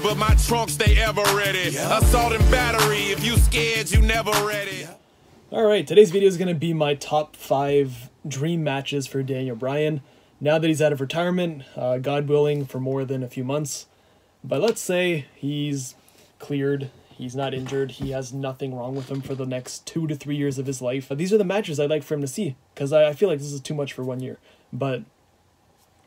but my trunk stay ever ready. Assault and battery, if you scared, you never ready. Alright, today's video is going to be my top 5 dream matches for Daniel Bryan. Now that he's out of retirement, God willing, for more than a few months. But let's say he's cleared, he's not injured, he has nothing wrong with him for the next 2 to 3 years of his life. These are the matches I'd like for him to see, because I feel like this is too much for 1 year. But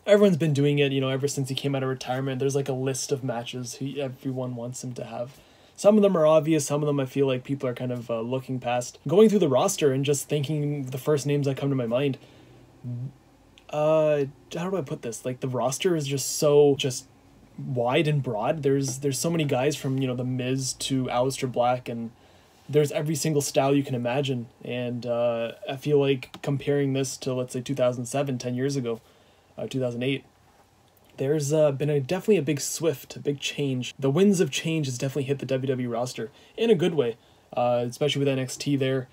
everyone's been doing it, you know, ever since he came out of retirement. There's like a list of matches everyone wants him to have. Some of them are obvious, some of them I feel like people are kind of looking past. Going through the roster and just thinking the first names that come to my mind. How do I put this? Like, the roster is just so wide and broad. There's so many guys from, you know, The Miz to Aleister Black, and there's every single style you can imagine. And I feel like comparing this to, let's say, 2007, 10 years ago, 2008, there's been definitely a big big change. The winds of change has definitely hit the WWE roster in a good way, especially with NXT there,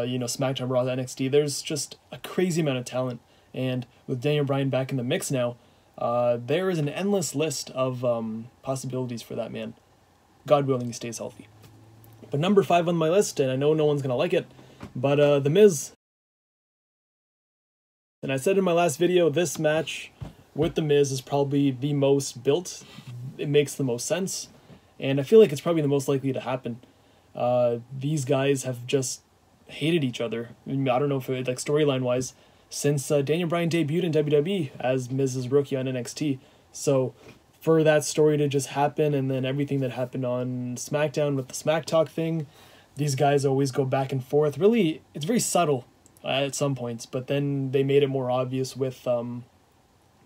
you know, SmackDown, Raw, NXT. There's just a crazy amount of talent. And with Daniel Bryan back in the mix now, there is an endless list of possibilities for that man. God willing, he stays healthy. But number 5 on my list, and I know no one's going to like it, but The Miz. And I said in my last video, this match with The Miz is probably the most built. It makes the most sense. And I feel like it's probably the most likely to happen. These guys have just hated each other. I mean, I don't know if it, like, storyline-wise, since Daniel Bryan debuted in WWE as Miz's rookie on NXT. So for that story to just happen, and then everything that happened on SmackDown with the Smack Talk thing, these guys always go back and forth. Really, it's very subtle at some points, but then they made it more obvious with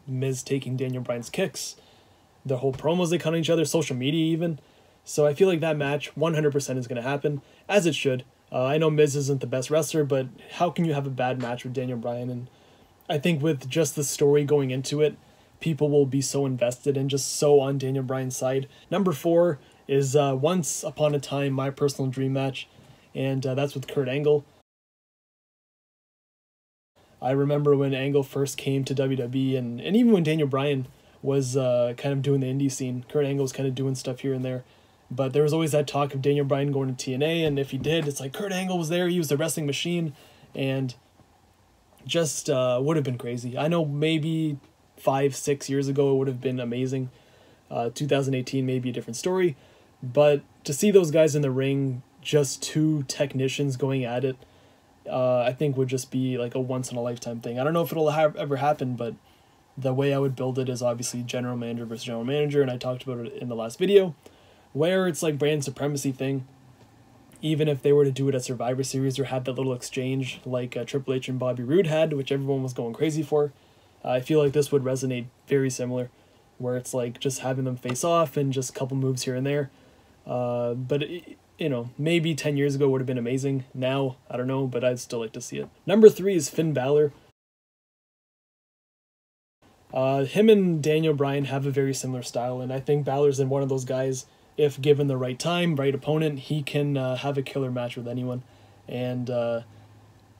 Miz taking Daniel Bryan's kicks, the whole promos they cut on each other, social media even. So I feel like that match 100% is going to happen, as it should. I know Miz isn't the best wrestler, but how can you have a bad match with Daniel Bryan? And I think with just the story going into it, people will be so invested and just so on Daniel Bryan's side. Number 4 is Once Upon a Time, my personal dream match, and that's with Kurt Angle. I remember when Angle first came to WWE, and even when Daniel Bryan was kind of doing the indie scene, Kurt Angle was kind of doing stuff here and there. But there was always that talk of Daniel Bryan going to TNA, and if he did, it's like Kurt Angle was there, he was the wrestling machine, and just would have been crazy. I know maybe 5-6 years ago it would have been amazing. 2018 may be a different story, but to see those guys in the ring, just 2 technicians going at it, I think would just be like a once-in-a-lifetime thing. I don't know if it'll ever happen, but the way I would build it is obviously general manager versus general manager, and I talked about it in the last video, where it's like brand supremacy thing. Even if they were to do it at Survivor Series or have that little exchange like Triple H and Bobby Roode had, which everyone was going crazy for, I feel like this would resonate very similar, where it's like just having them face off and just a couple moves here and there. But you know, maybe 10 years ago would have been amazing. Now, I don't know, but I'd still like to see it. Number 3 is Finn Balor. Him and Daniel Bryan have a very similar style, and I think Balor's in one of those guys, if given the right time, right opponent, he can have a killer match with anyone. And,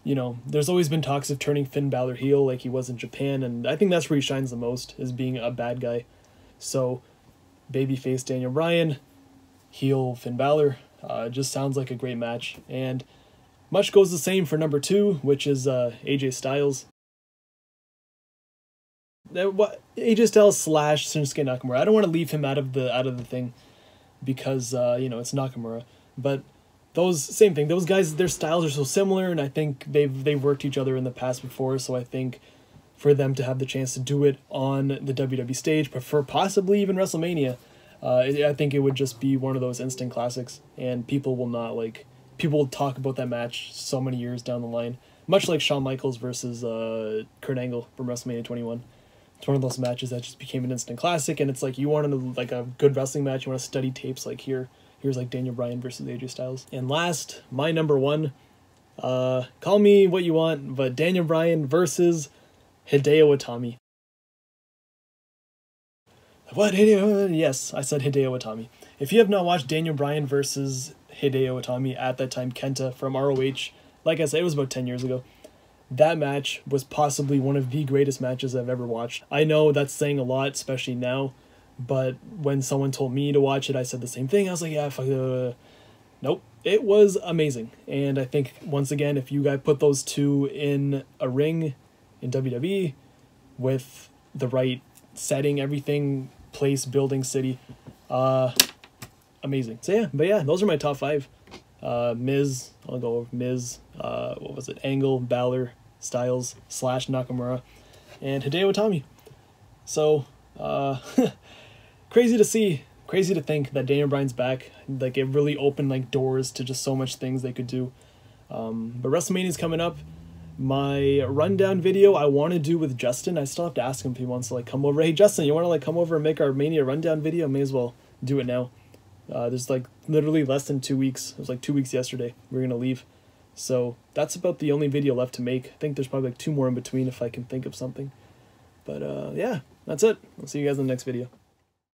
you know, there's always been talks of turning Finn Balor heel like he was in Japan, and I think that's where he shines the most, is being a bad guy. So, babyface Daniel Bryan, heel Finn Balor, just sounds like a great match. And much goes the same for number 2, which is AJ Styles. AJ Styles / Shinsuke Nakamura. I don't want to leave him out of the thing, because you know, it's Nakamura. But same thing, those guys, their styles are so similar, and I think they've worked each other in the past before. So I think for them to have the chance to do it on the WWE stage, prefer possibly even WrestleMania, I think it would just be one of those instant classics, and people will talk about that match so many years down the line, much like Shawn Michaels versus Kurt Angle from WrestleMania 21. It's one of those matches that just became an instant classic, and it's like, you want a good wrestling match, you want to study tapes, like here's like Daniel Bryan versus AJ Styles. And last, my number 1, call me what you want, but Daniel Bryan versus Hideo Itami. What, Hideo? Yes, I said Hideo Itami. If you have not watched Daniel Bryan versus Hideo Itami, at that time Kenta from ROH, like I said, it was about 10 years ago. That match was possibly one of the greatest matches I've ever watched. I know that's saying a lot, especially now, but when someone told me to watch it, I said the same thing. I was like, yeah, fuck it. Nope. It was amazing. And I think, once again, if you guys put those two in a ring in WWE with the right setting, everything, place, building, city, amazing. So yeah, but yeah, those are my top 5. Miz, I'll go over Miz, what was it, Angle, Balor, Styles, / Nakamura, and Hideo Itami. So, crazy to see, crazy to think that Daniel Bryan's back. Like, it really opened, like, doors to just so much things they could do. But WrestleMania's coming up. My rundown video I want to do with Justin. I still have to ask him if he wants to, like, come over. Hey, Justin, you want to, like, come over and make our Mania rundown video? May as well do it now. There's, like, literally less than 2 weeks. It was, like, 2 weeks yesterday. We're going to leave. So that's about the only video left to make. I think there's probably, like, 2 more in between if I can think of something. But, yeah, that's it. I'll see you guys in the next video.